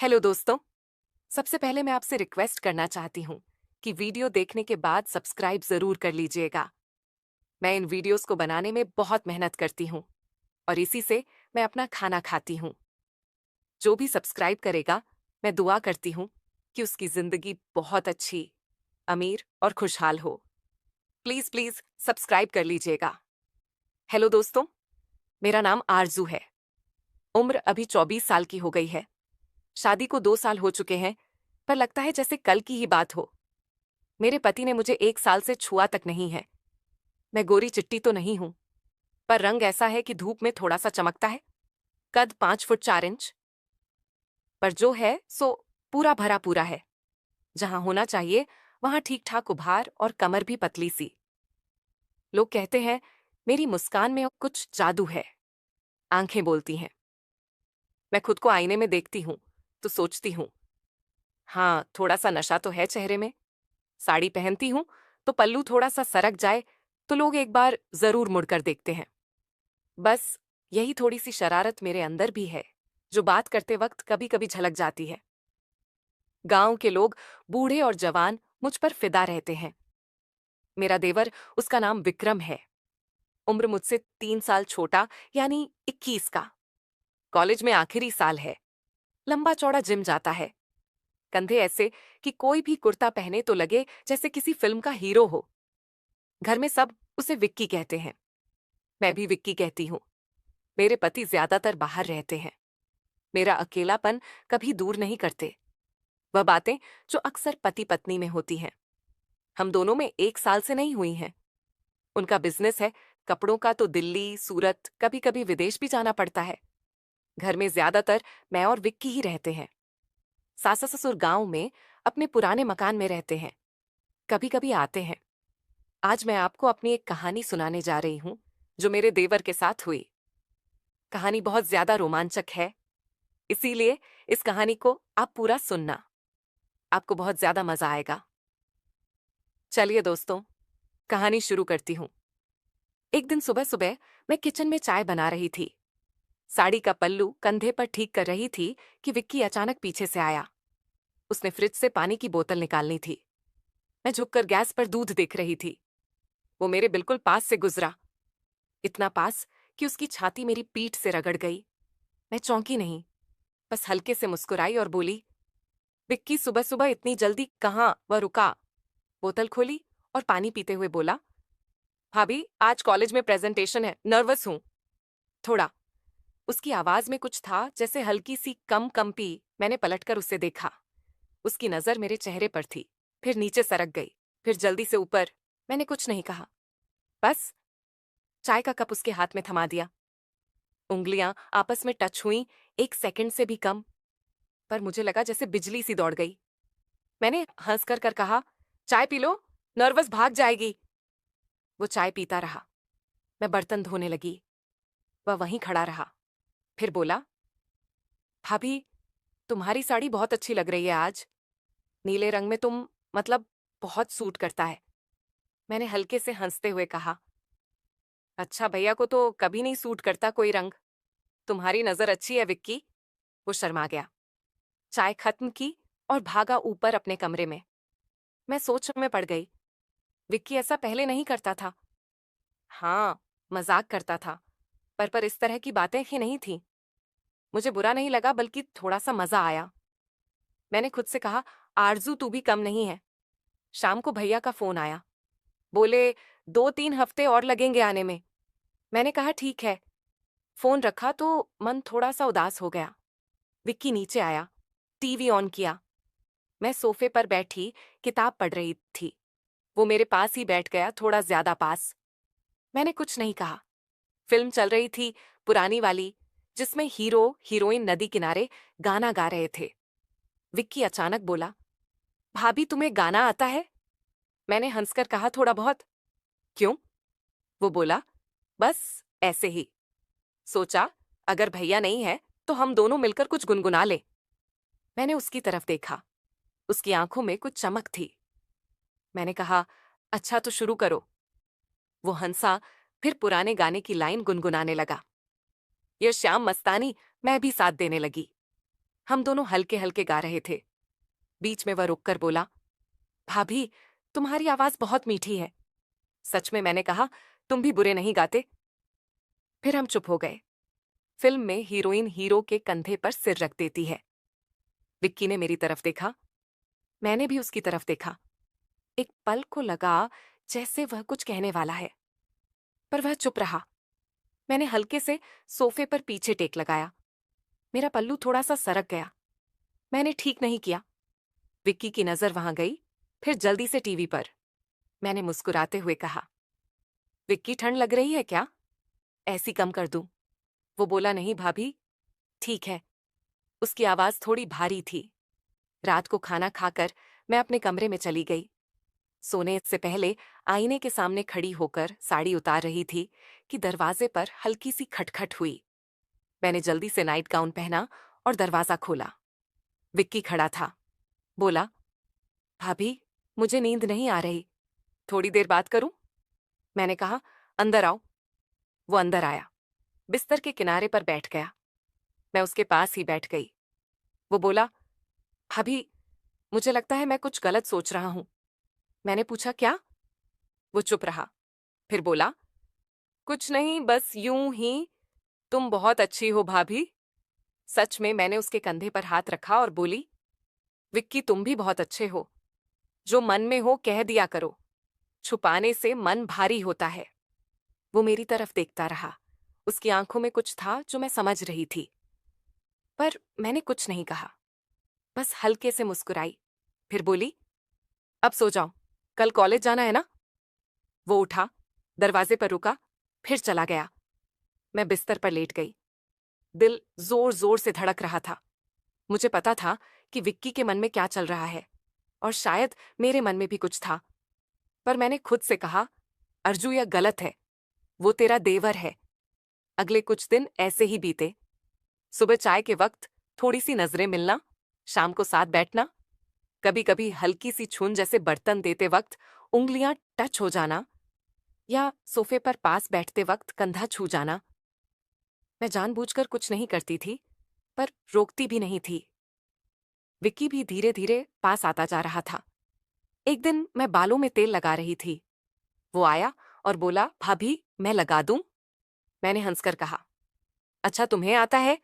Hello दोस्तों। सबसे पहले मैं आपसे रिक्वेस्ट करना चाहती हूँ कि वीडियो देखने के बाद सब्सक्राइब जरूर कर लीजिएगा। मैं इन वीडियोस को बनाने में बहुत मेहनत करती हूँ और इसी से मैं अपना खाना खाती हूँ। जो भी सब्सक्राइब करेगा, मैं दुआ करती हूँ कि उसकी जिंदगी बहुत अच्छी, अमीर और खुशहाल हो। प्लीज प्लीज सब्सक्राइब कर लीजिएगा। हेलो दोस्तों, मेरा नाम आरजू है। उम्र अभी 24 साल की हो गई है। शादी को 2 साल हो चुके हैं, पर लगता है जैसे कल की ही बात हो। मेरे पति ने मुझे 1 साल से छुआ तक नहीं है। मैं गोरी चिट्टी तो नहीं हूं, पर रंग ऐसा है कि धूप में थोड़ा सा चमकता है। कद 5 फुट 4 इंच, पर जो है सो पूरा भरा पूरा है। जहां होना चाहिए वहां ठीक ठाक उभार और कमर भी पतली सी। लोग कहते हैं मेरी मुस्कान में कुछ जादू है। आंखें बोलती हैं। मैं खुद को आईने में देखती हूं तो सोचती हूं, हाँ, थोड़ा सा नशा तो है चेहरे में। साड़ी पहनती हूं तो पल्लू थोड़ा सा सरक जाए तो लोग एक बार जरूर मुड़कर देखते हैं। बस यही थोड़ी सी शरारत मेरे अंदर भी है, जो बात करते वक्त कभी कभी झलक जाती है। गांव के लोग, बूढ़े और जवान, मुझ पर फिदा रहते हैं। मेरा देवर, उसका नाम विक्रम है। उम्र मुझसे 3 साल छोटा, यानी 21 का। कॉलेज में आखिरी साल है। लंबा चौड़ा जिम जाता है। कंधे ऐसे कि कोई भी कुर्ता पहने तो लगे जैसे किसी फिल्म का हीरो हो। घर में सब उसे विक्की कहते हैं। मैं भी विक्की कहती हूँ। मेरे पति ज्यादातर बाहर रहते हैं। मेरा अकेलापन कभी दूर नहीं करते। वह बातें जो अक्सर पति पत्नी में होती हैं। हम दोनों में 1 साल से नहीं हुई हैं। उनका बिजनेस है कपड़ों का, तो दिल्ली, सूरत, कभी कभी विदेश भी जाना पड़ता है। घर में ज्यादातर मैं और विक्की ही रहते हैं। सासा ससुर गांव में अपने पुराने मकान में रहते हैं। कभी कभी आते हैं। आज मैं आपको अपनी एक कहानी सुनाने जा रही हूं जो मेरे देवर के साथ हुई। कहानी बहुत ज्यादा रोमांचक है, इसीलिए इस कहानी को आप पूरा सुनना। आपको बहुत ज्यादा मजा आएगा। चलिए दोस्तों, कहानी शुरू करती हूँ। एक दिन सुबह सुबह मैं किचन में चाय बना रही थी। साड़ी का पल्लू कंधे पर ठीक कर रही थी कि विक्की अचानक पीछे से आया। उसने फ्रिज से पानी की बोतल निकालनी थी। मैं झुककर गैस पर दूध देख रही थी। वो मेरे बिल्कुल पास से गुजरा, इतना पास कि उसकी छाती मेरी पीठ से रगड़ गई। मैं चौंकी नहीं, बस हल्के से मुस्कुराई और बोली, विक्की सुबह सुबह इतनी जल्दी कहाँ? वह रुका, बोतल खोली और पानी पीते हुए बोला, भाभी, आज कॉलेज में प्रेजेंटेशन है, नर्वस हूं थोड़ा। उसकी आवाज में कुछ था जैसे हल्की सी कंपी। मैंने पलटकर उसे देखा। उसकी नजर मेरे चेहरे पर थी, फिर नीचे सरक गई, फिर जल्दी से ऊपर। मैंने कुछ नहीं कहा, बस चाय का कप उसके हाथ में थमा दिया। उंगलियां आपस में टच हुई, 1 सेकंड से भी कम, पर मुझे लगा जैसे बिजली सी दौड़ गई। मैंने हंस कर कहा, चाय पी लो, नर्वस भाग जाएगी। वो चाय पीता रहा। मैं बर्तन धोने लगी। वह वहीं खड़ा रहा, फिर बोला, भाभी, तुम्हारी साड़ी बहुत अच्छी लग रही है आज। नीले रंग में तुम, मतलब, बहुत सूट करता है। मैंने हल्के से हंसते हुए कहा, अच्छा, भैया को तो कभी नहीं सूट करता कोई रंग। तुम्हारी नजर अच्छी है विक्की। वो शर्मा गया, चाय खत्म की और भागा ऊपर अपने कमरे में। मैं सोच में पड़ गई। विक्की ऐसा पहले नहीं करता था। हाँ, मजाक करता था, पर इस तरह की बातें ही नहीं थी। मुझे बुरा नहीं लगा, बल्कि थोड़ा सा मजा आया। मैंने खुद से कहा, आरजू तू भी कम नहीं है। शाम को भैया का फोन आया। बोले 2-3 हफ्ते और लगेंगे आने में। मैंने कहा ठीक है। फोन रखा तो मन थोड़ा सा उदास हो गया। विक्की नीचे आया, टीवी ऑन किया। मैं सोफे पर बैठी किताब पढ़ रही थी। वो मेरे पास ही बैठ गया, थोड़ा ज्यादा पास। मैंने कुछ नहीं कहा। फिल्म चल रही थी, पुरानी वाली, जिसमें हीरो हीरोइन नदी किनारे गाना गा रहे थे। विक्की अचानक बोला, भाभी, तुम्हें गाना आता है? मैंने हंसकर कहा, थोड़ा बहुत। क्यों? वो बोला, बस ऐसे ही। सोचा अगर भैया नहीं है तो हम दोनों मिलकर कुछ गुनगुना ले। मैंने उसकी तरफ देखा। उसकी आंखों में कुछ चमक थी। मैंने कहा, अच्छा तो शुरू करो। वो हंसा, फिर पुराने गाने की लाइन गुनगुनाने लगा। ये श्याम मस्तानी। मैं भी साथ देने लगी। हम दोनों हल्के हल्के गा रहे थे। बीच में वह रुककर बोला, भाभी, तुम्हारी आवाज बहुत मीठी है। सच में, मैंने कहा, तुम भी बुरे नहीं गाते। फिर हम चुप हो गए। फिल्म में हीरोइन हीरो के कंधे पर सिर रख देती है। विक्की ने मेरी तरफ देखा, मैंने भी उसकी तरफ देखा। एक पल को लगा जैसे वह कुछ कहने वाला है, पर वह चुप रहा। मैंने हल्के से सोफे पर पीछे टेक लगाया। मेरा पल्लू थोड़ा सा सरक गया। मैंने ठीक नहीं किया। विक्की की नजर वहां गई, फिर जल्दी से टीवी पर। मैंने मुस्कुराते हुए कहा, विक्की, ठंड लग रही है क्या? ऐसी कम कर दूं? वो बोला, नहीं भाभी, ठीक है। उसकी आवाज थोड़ी भारी थी। रात को खाना खाकर मैं अपने कमरे में चली गई। सोने से पहले आईने के सामने खड़ी होकर साड़ी उतार रही थी कि दरवाजे पर हल्की सी खटखट हुई। मैंने जल्दी से नाइट गाउन पहना और दरवाजा खोला। विक्की खड़ा था। बोला, भाभी, मुझे नींद नहीं आ रही, थोड़ी देर बात करूं? मैंने कहा, अंदर आओ। वो अंदर आया, बिस्तर के किनारे पर बैठ गया। मैं उसके पास ही बैठ गई। वो बोला, भाभी, मुझे लगता है मैं कुछ गलत सोच रहा हूं। मैंने पूछा, क्या? वो चुप रहा, फिर बोला, कुछ नहीं, बस यूं ही। तुम बहुत अच्छी हो भाभी। सच में। मैंने उसके कंधे पर हाथ रखा और बोली, विक्की, तुम भी बहुत अच्छे हो। जो मन में हो कह दिया करो, छुपाने से मन भारी होता है। वो मेरी तरफ देखता रहा। उसकी आंखों में कुछ था जो मैं समझ रही थी, पर मैंने कुछ नहीं कहा, बस हल्के से मुस्कुराई। फिर बोली, अब सो जाओ, कल कॉलेज जाना है ना? वो उठा, दरवाजे पर रुका, फिर चला गया। मैं बिस्तर पर लेट गई। दिल जोर जोर से धड़क रहा था। मुझे पता था कि विक्की के मन में क्या चल रहा है, और शायद मेरे मन में भी कुछ था। पर मैंने खुद से कहा, अर्जू, यह गलत है। वो तेरा देवर है। अगले कुछ दिन ऐसे ही बीते। सुबह चाय के वक्त थोड़ी सी नजरें मिलना, शाम को साथ बैठना, कभी कभी हल्की सी छून, जैसे बर्तन देते वक्त उंगलियां टच हो जाना, या सोफे पर पास बैठते वक्त कंधा छू जाना। मैं जानबूझकर कुछ नहीं करती थी, पर रोकती भी नहीं थी। विक्की भी धीरे धीरे पास आता जा रहा था। एक दिन मैं बालों में तेल लगा रही थी। वो आया और बोला, भाभी, मैं लगा दूं? मैंने हंसकर कहा, अच्छा, तुम्हें आता है?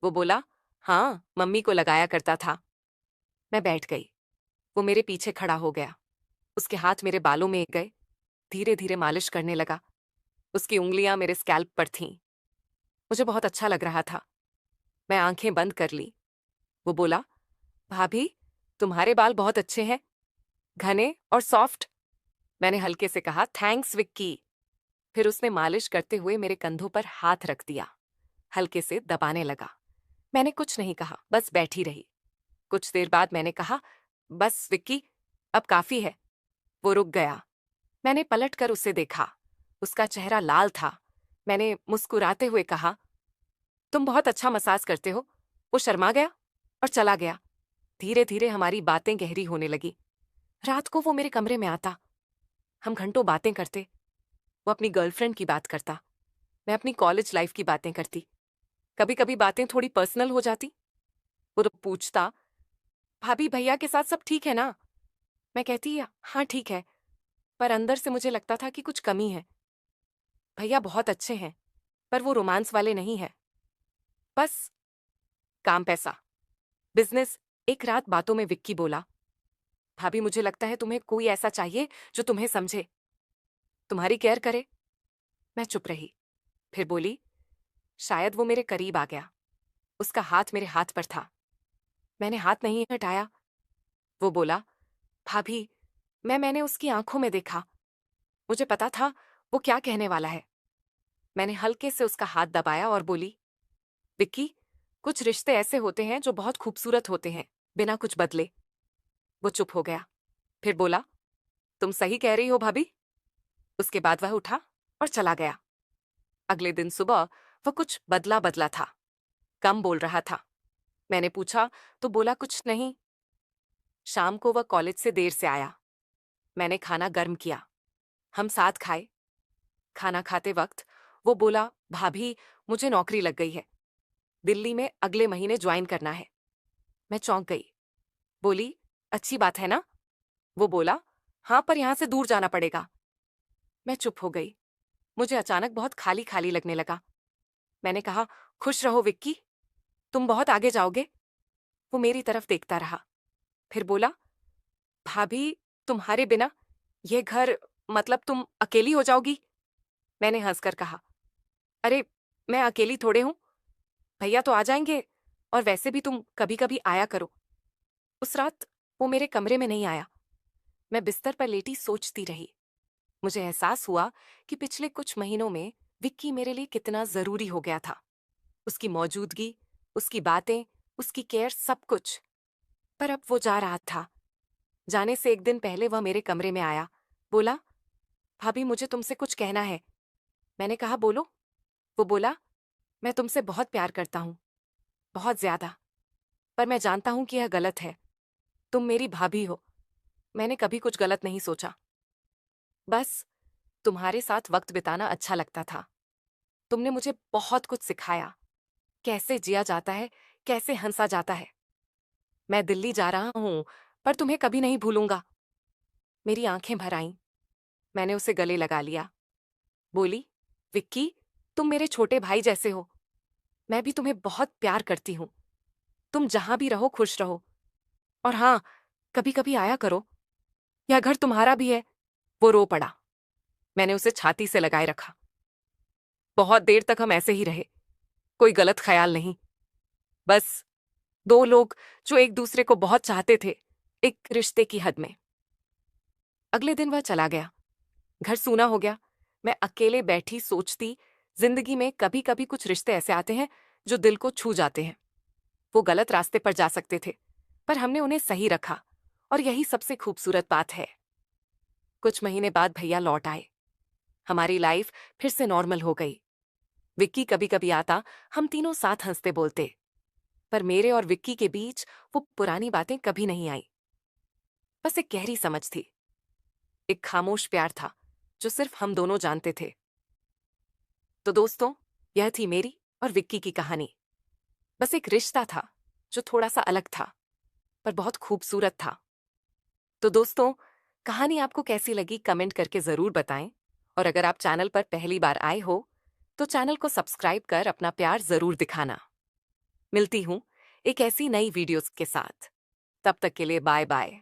वो बोला, हाँ, मम्मी को लगाया करता था। मैं बैठ गई। वो मेरे पीछे खड़ा हो गया। उसके हाथ मेरे बालों में गए, धीरे धीरे मालिश करने लगा। उसकी उंगलियां मेरे स्कैल्प पर थीं। मुझे बहुत अच्छा लग रहा था। मैं आंखें बंद कर ली। वो बोला, भाभी, तुम्हारे बाल बहुत अच्छे हैं, घने और सॉफ्ट। मैंने हल्के से कहा, थैंक्स विक्की। फिर उसने मालिश करते हुए मेरे कंधों पर हाथ रख दिया, हल्के से दबाने लगा। मैंने कुछ नहीं कहा, बस बैठी रही। कुछ देर बाद मैंने कहा, बस विक्की, अब काफी है। वो रुक गया। मैंने पलटकर उसे देखा। उसका चेहरा लाल था। मैंने मुस्कुराते हुए कहा, तुम बहुत अच्छा मसाज करते हो। वो शर्मा गया और चला गया। धीरे धीरे हमारी बातें गहरी होने लगी। रात को वो मेरे कमरे में आता। हम घंटों बातें करते। वो अपनी गर्लफ्रेंड की बात करता, मैं अपनी कॉलेज लाइफ की बातें करती। कभी कभी बातें थोड़ी पर्सनल हो जाती। वो तो पूछता, भाभी, भैया के साथ सब ठीक है ना? मैं कहती, हाँ ठीक है, पर अंदर से मुझे लगता था कि कुछ कमी है। भैया बहुत अच्छे हैं, पर वो रोमांस वाले नहीं है। बस काम, पैसा, बिजनेस। एक रात बातों में विक्की बोला, भाभी, मुझे लगता है तुम्हें कोई ऐसा चाहिए जो तुम्हें समझे, तुम्हारी केयर करे। मैं चुप रही। फिर बोली, शायद वो मेरे करीब आ गया। उसका हाथ मेरे हाथ पर था। मैंने हाथ नहीं हटाया। वो बोला, भाभी, मैंने उसकी आंखों में देखा। मुझे पता था वो क्या कहने वाला है। मैंने हल्के से उसका हाथ दबाया और बोली, विक्की, कुछ रिश्ते ऐसे होते हैं जो बहुत खूबसूरत होते हैं, बिना कुछ बदले। वो चुप हो गया, फिर बोला, तुम सही कह रही हो भाभी। उसके बाद वह उठा और चला गया। अगले दिन सुबह वह कुछ बदला बदला था, कम बोल रहा था। मैंने पूछा तो बोला, कुछ नहीं। शाम को वह कॉलेज से देर से आया। मैंने खाना गर्म किया। हम साथ खाए। खाना खाते वक्त वो बोला, भाभी, मुझे नौकरी लग गई है। दिल्ली में अगले महीने ज्वाइन करना है। मैं चौंक गई। बोली, अच्छी बात है ना? वो बोला, हाँ, पर यहाँ से दूर जाना पड़ेगा। मैं चुप हो गई। मुझे अचानक बहुत खाली खाली लगने लगा। मैंने कहा, खुश रहो विक्की, तुम बहुत आगे जाओगे। वो मेरी तरफ देखता रहा, फिर बोला, भाभी, तुम्हारे बिना ये घर, मतलब तुम अकेली हो जाओगी? मैंने हंसकर कहा, अरे, मैं अकेली थोड़े हूं, भैया तो आ जाएंगे, और वैसे भी तुम कभी कभी आया करो। उस रात वो मेरे कमरे में नहीं आया। मैं बिस्तर पर लेटी सोचती रही। मुझे एहसास हुआ कि पिछले कुछ महीनों में विक्की मेरे लिए कितना जरूरी हो गया था। उसकी मौजूदगी, उसकी बातें, उसकी केयर, सब कुछ। पर अब वो जा रहा था। जाने से एक दिन पहले वह मेरे कमरे में आया। बोला, भाभी, मुझे तुमसे कुछ कहना है। मैंने कहा, बोलो। वो बोला, मैं तुमसे बहुत प्यार करता हूँ, बहुत ज्यादा। पर मैं जानता हूं कि यह गलत है। तुम मेरी भाभी हो। मैंने कभी कुछ गलत नहीं सोचा। बस तुम्हारे साथ वक्त बिताना अच्छा लगता था। तुमने मुझे बहुत कुछ सिखाया, कैसे जिया जाता है, कैसे हंसा जाता है। मैं दिल्ली जा रहा हूं, पर तुम्हें कभी नहीं भूलूंगा। मेरी आंखें भर आईं। मैंने उसे गले लगा लिया। बोली, विक्की, तुम मेरे छोटे भाई जैसे हो। मैं भी तुम्हें बहुत प्यार करती हूँ। तुम जहां भी रहो खुश रहो। और हाँ, कभी कभी आया करो। यह घर तुम्हारा भी है। वो रो पड़ा। मैंने उसे छाती से लगाए रखा। बहुत देर तक हम ऐसे ही रहे। कोई गलत ख्याल नहीं, बस दो लोग जो एक दूसरे को बहुत चाहते थे, एक रिश्ते की हद में। अगले दिन वह चला गया। घर सूना हो गया। मैं अकेले बैठी सोचती, जिंदगी में कभी कभी कुछ रिश्ते ऐसे आते हैं जो दिल को छू जाते हैं। वो गलत रास्ते पर जा सकते थे, पर हमने उन्हें सही रखा, और यही सबसे खूबसूरत बात है। कुछ महीने बाद भैया लौट आए। हमारी लाइफ फिर से नॉर्मल हो गई। विक्की कभी कभी आता, हम तीनों साथ हंसते बोलते। पर मेरे और विक्की के बीच वो पुरानी बातें कभी नहीं आई। बस एक गहरी समझ थी, एक खामोश प्यार था जो सिर्फ हम दोनों जानते थे। तो दोस्तों, यह थी मेरी और विक्की की कहानी। बस एक रिश्ता था जो थोड़ा सा अलग था, पर बहुत खूबसूरत था। तो दोस्तों, कहानी आपको कैसी लगी कमेंट करके जरूर बताएं। और अगर आप चैनल पर पहली बार आए हो, तो चैनल को सब्सक्राइब कर अपना प्यार जरूर दिखाना। मिलती हूं एक ऐसी नई वीडियोस के साथ। तब तक के लिए बाय बाय।